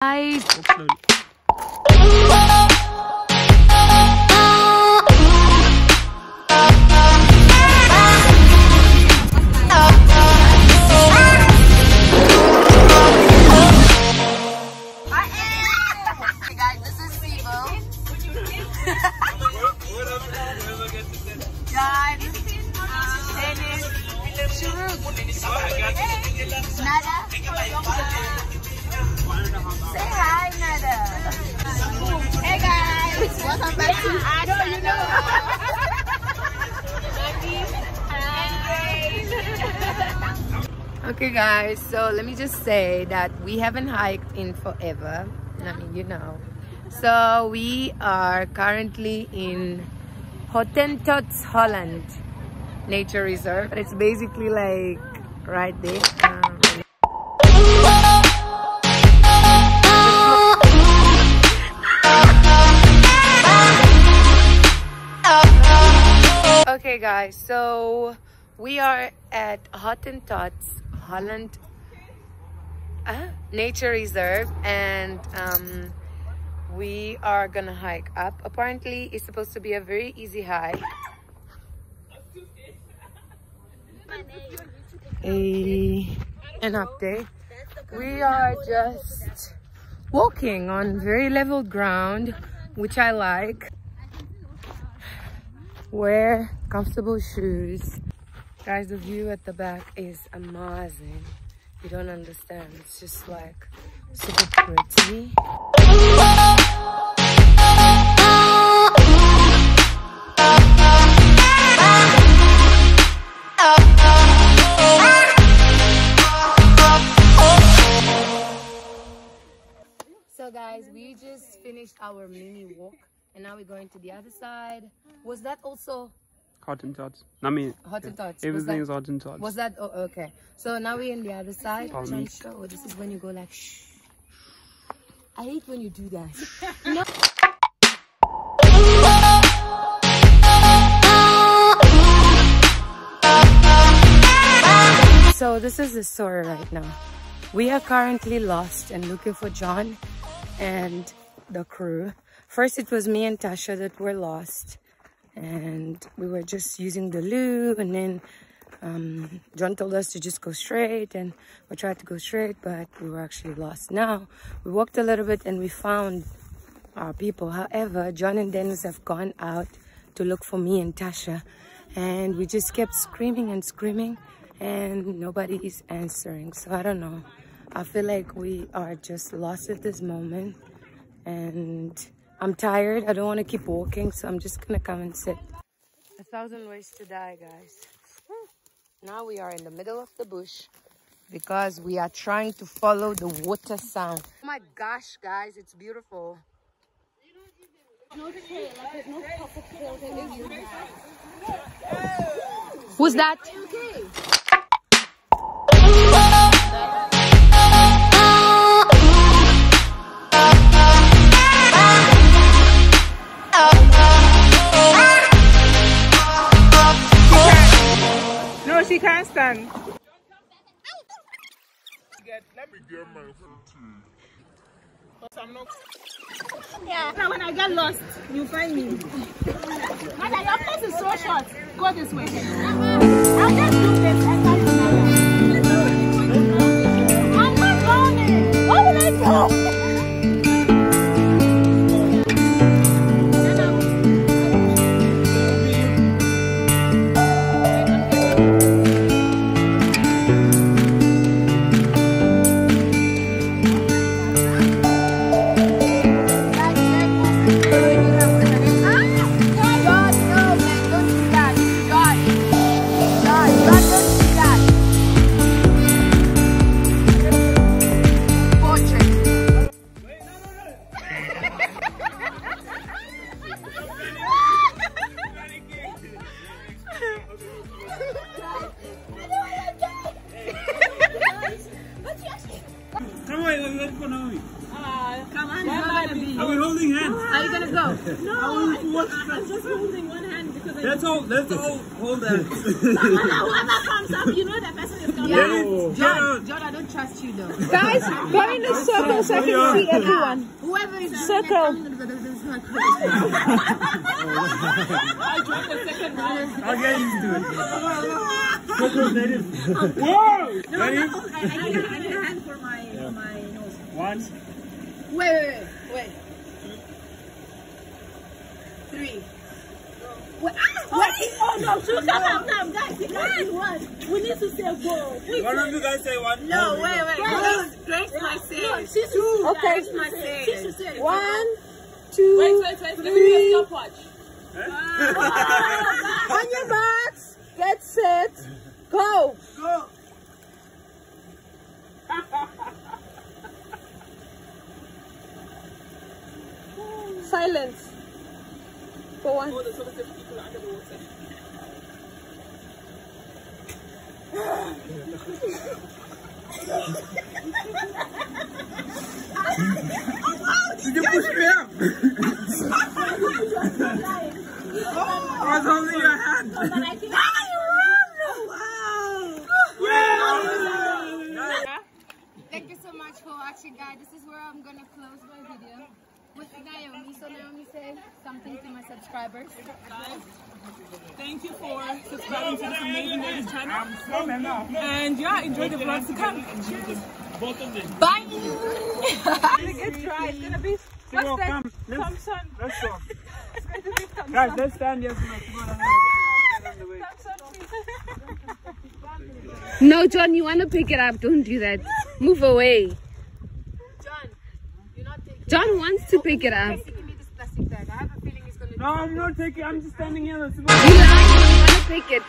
Guys. Say hi, Nada. Hey guys, welcome back to Okay guys, so let me just say that we haven't hiked in forever. I mean, you know. So we are currently in Hottentots, Holland Nature Reserve. It's basically like right there. Okay guys, so we are at Hottentots, Holland Nature Reserve, and we are gonna hike up. Apparently it's supposed to be a very easy hike. An update. We are just walking on very level ground, which I like. Wear comfortable shoes. Guys, the view at the back is amazing. You don't understand. It's just like super pretty. So guys, we just finished our mini walk and now we're going to the other side. Was that also Hottentots? I mean, Hottentots. Everything is Hottentots. Was that? Oh, okay. So now we're in the other side. Oh, this is when you go like shh. I hate when you do that. No. So this is the story right now. We are currently lost and looking for John and the crew. First it was me and Tasha that were lost, and we were just using the loo, and then John told us to just go straight, and we tried to go straight, but we were actually lost. Now we walked a little bit and we found our people. However, John and Dennis have gone out to look for me and Tasha, and we just kept screaming and screaming and nobody is answering. So I don't know, I feel like we are just lost at this moment, and I'm tired. I don't want to keep walking, so I'm just gonna come and sit. 1,000 ways to die, guys. Now we are in the middle of the bush because we are trying to follow the water sound. Oh my gosh, guys, it's beautiful. Who's that? No, she can't stand. Let me get my food too. I'm not. Yeah. Now when I get lost, you find me. Mother, your place is so short. Go this way. I'll just do this. I'm not going. Where will I go? Are we holding hands? Are you gonna go? No, I'm just holding one hand because Let's all hold that. Whoever comes up, you know that person is coming. Yeah. John, I don't trust you though. Guys, go in a circle so I can see everyone. Whoever is Circle. I'll join the second round. I'll get used to it. Coco's native. Whoa! No, I need a hand for my nose. One. Wait. 3. Wait. Oh no, two, come, guys, you guys do one. We need to say go. One of you guys say one. No, wait. Grace must say. She's two. Okay. Grace must say. 1, 2, 3. Stopwatch. On your marks, get set, go. Silence. For one. Oh, there's so many people under the water. Did you push me up? I was holding your hand. Thank you so much for watching, guys. This is where I'm gonna close my video with Naomi. So Naomi, say something to my subscribers. Thank you for subscribing to this amazing lady channel. And yeah, enjoy the vlogs to come. Cheers. Bye. It's dry. It's gonna be. What's that? Thompson. Let's go. It's going to be Thompson. Guys, let's stand here. No, John, you want to pick it up. Don't do that. Move away. John, you're not taking. John wants to pick it up. Give me this plastic bag. I have a feeling it's gonna. No, I'm not taking. I'm just standing here. You want to pick it.